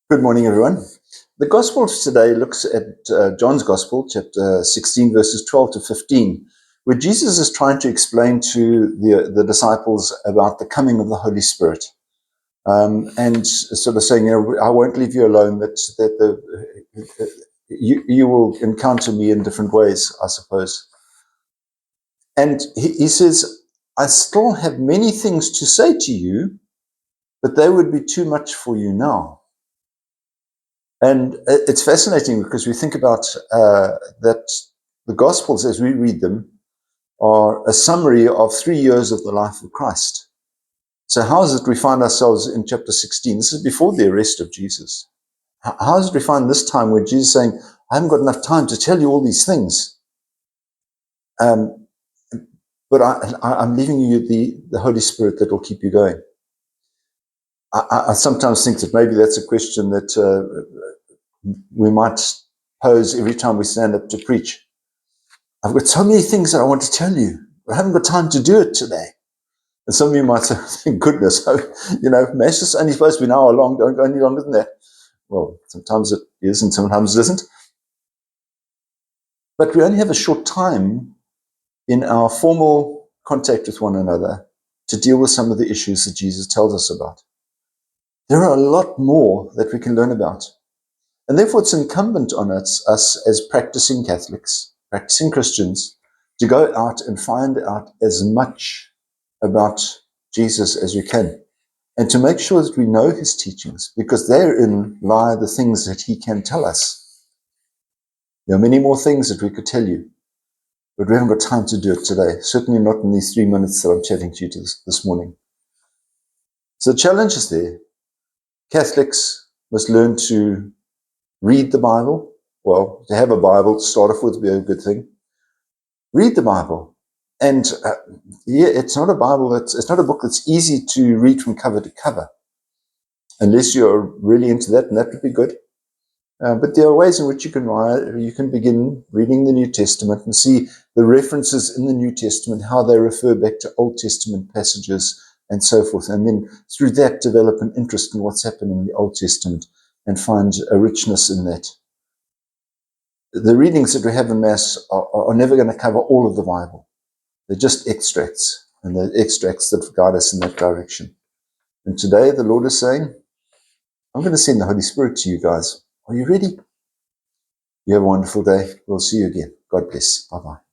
Good morning, everyone. The Gospel today looks at John's Gospel, chapter 16, verses 12 to 15, where Jesus is trying to explain to the disciples about the coming of the Holy Spirit. And sort of saying, I won't leave you alone, you will encounter me in different ways, I suppose. And he says, I still have many things to say to you, but they would be too much for you now. And it's fascinating because we think about that the Gospels, as we read them, are a summary of 3 years of the life of Christ. So how is it we find ourselves in chapter 16? This is before the arrest of Jesus. How is it we find this time where Jesus is saying, I haven't got enough time to tell you all these things, but I'm leaving you the Holy Spirit that will keep you going. I sometimes think that maybe that's a question that we might pose every time we stand up to preach. I've got so many things that I want to tell you, but I haven't got time to do it today. And some of you might say, thank goodness, Mass is only supposed to be an hour long, don't go any longer than that. Well, sometimes it is and sometimes it isn't. But we only have a short time in our formal contact with one another to deal with some of the issues that Jesus tells us about. There are a lot more that we can learn about. And therefore it's incumbent on us as practicing Catholics, practicing Christians, to go out and find out as much about Jesus as we can, and to make sure that we know his teachings, because therein lie the things that he can tell us. There are many more things that we could tell you, but we haven't got time to do it today, certainly not in these 3 minutes that I'm chatting to you this morning. So the challenge is there. Catholics must learn to read the Bible. Well, to have a Bible to start off with would be a good thing. Read the Bible. And it's not a Bible, it's not a book that's easy to read from cover to cover, unless you're really into that, and that would be good. But there are ways in which you can begin reading the New Testament and see the references in the New Testament, how they refer back to Old Testament passages and so forth. And then through that, develop an interest in what's happening in the Old Testament and find a richness in that. The readings that we have in Mass are never going to cover all of the Bible. They're just extracts, and they're extracts that guide us in that direction. And today the Lord is saying, I'm going to send the Holy Spirit to you guys. Are you ready? You have a wonderful day. We'll see you again. God bless. Bye-bye.